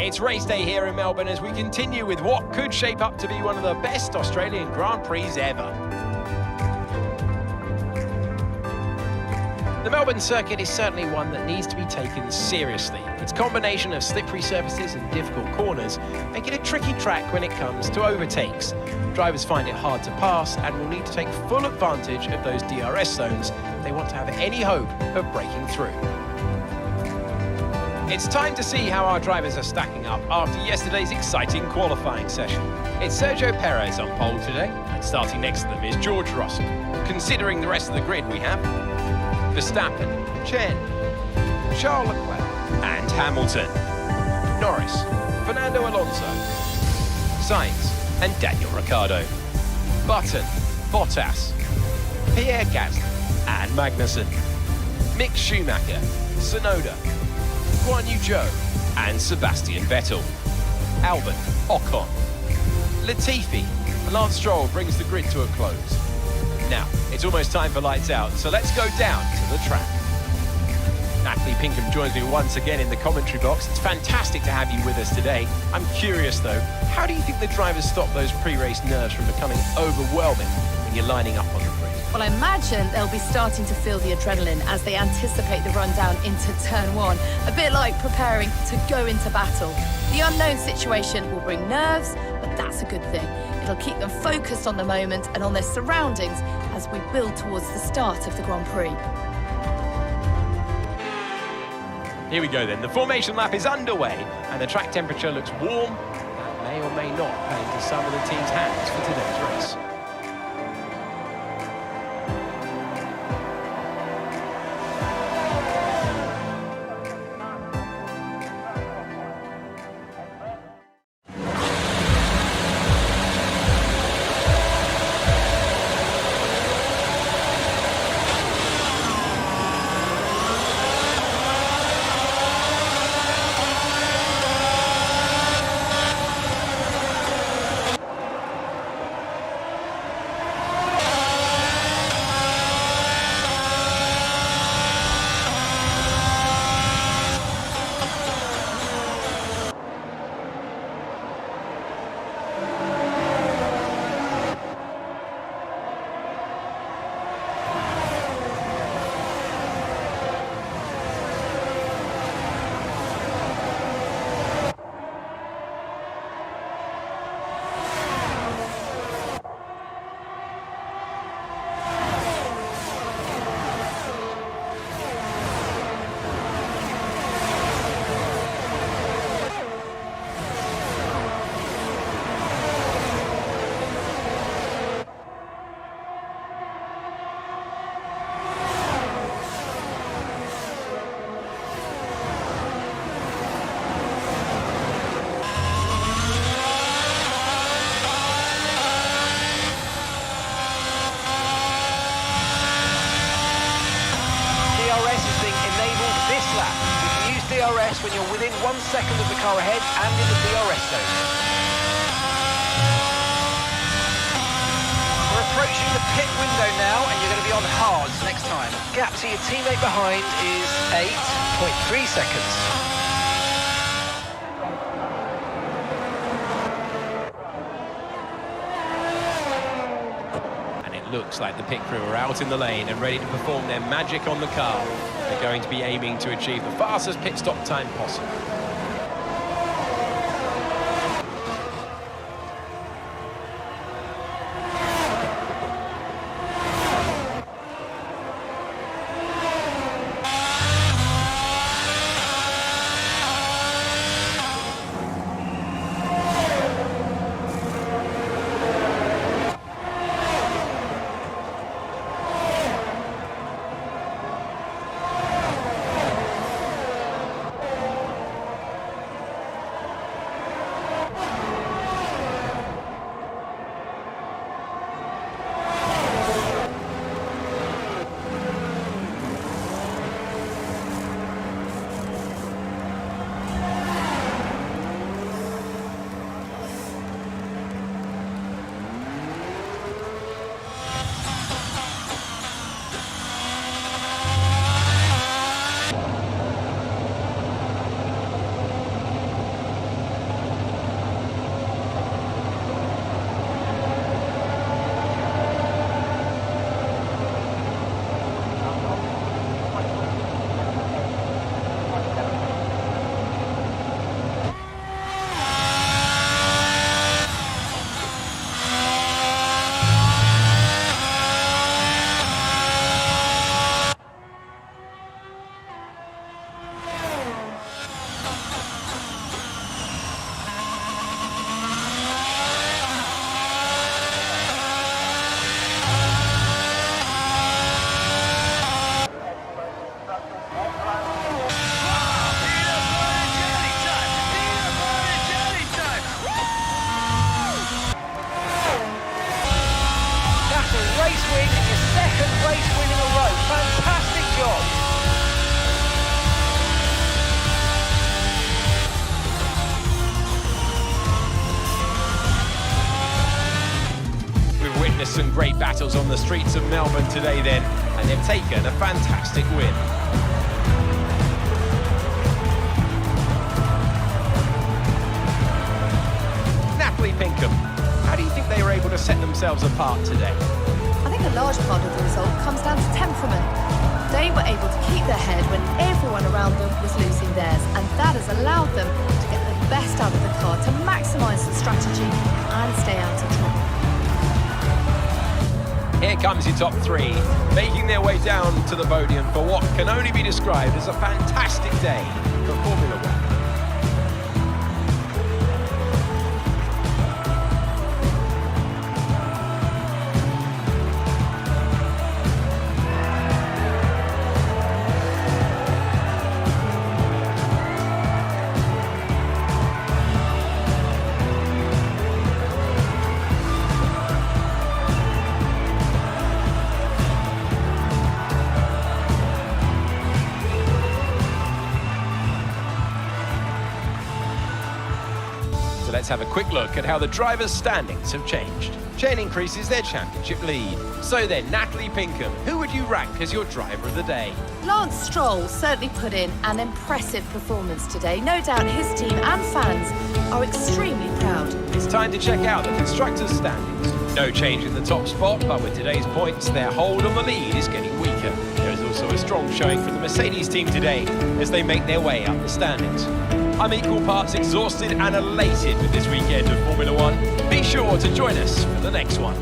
It's race day here in Melbourne as we continue with what could shape up to be one of the best Australian Grand Prix ever. The Melbourne circuit is certainly one that needs to be taken seriously. Its combination of slippery surfaces and difficult corners make it a tricky track when it comes to overtakes. Drivers find it hard to pass and will need to take full advantage of those DRS zones if they want to have any hope of breaking through. It's time to see how our drivers are stacking up after yesterday's exciting qualifying session. It's Sergio Perez on pole today, and starting next to them is George Russell. Considering the rest of the grid we have Verstappen, Chen, Charles Leclerc and Hamilton, Norris, Fernando Alonso, Sainz and Daniel Ricciardo, Button, Bottas, Pierre Gasly and Magnussen, Mick Schumacher, Tsunoda, Guan Yu Zhou and Sebastian Vettel, Albon, Ocon, Latifi, and Lance Stroll brings the grid to a close. Now, it's almost time for lights out, so let's go down to the track. Natalie Pinkham joins me once again in the commentary box. It's fantastic to have you with us today. I'm curious though, how do you think the drivers stop those pre-race nerves from becoming overwhelming when you're lining up on the grid? Well, I imagine they'll be starting to feel the adrenaline as they anticipate the rundown into turn one, a bit like preparing to go into battle. The unknown situation will bring nerves, but that's a good thing. It'll keep them focused on the moment and on their surroundings as we build towards the start of the Grand Prix. Here we go then, the formation lap is underway and the track temperature looks warm. That may or may not play into some of the team's hands for today's race. DRS when you're within 1 second of the car ahead and in the DRS zone. We're approaching the pit window now and you're going to be on hards next time. Gap to your teammate behind is 8.3 seconds. Looks like the pit crew are out in the lane and ready to perform their magic on the car. They're going to be aiming to achieve the fastest pit stop time possible. some great battles on the streets of Melbourne today then, and they've taken a fantastic win. Pinkham, how do you think they were able to set themselves apart today? I think a large part of the result comes down to temperament. They were able to keep their head when everyone around them was losing theirs, and that has allowed them to get the best out of the car, to maximise the strategy and stay out of trouble. Here comes your top three, making their way down to the podium for what can only be described as a fantastic day for Formula One. Let's have a quick look at how the drivers' standings have changed. Chen increases their championship lead. So then, Natalie Pinkham, who would you rank as your driver of the day? Lance Stroll certainly put in an impressive performance today. No doubt his team and fans are extremely proud. It's time to check out the constructors' standings. No change in the top spot, but with today's points, their hold on the lead is getting weaker. There is also a strong showing from the Mercedes team today as they make their way up the standings. I'm equal parts exhausted and elated with this weekend of Formula One. Be sure to join us for the next one.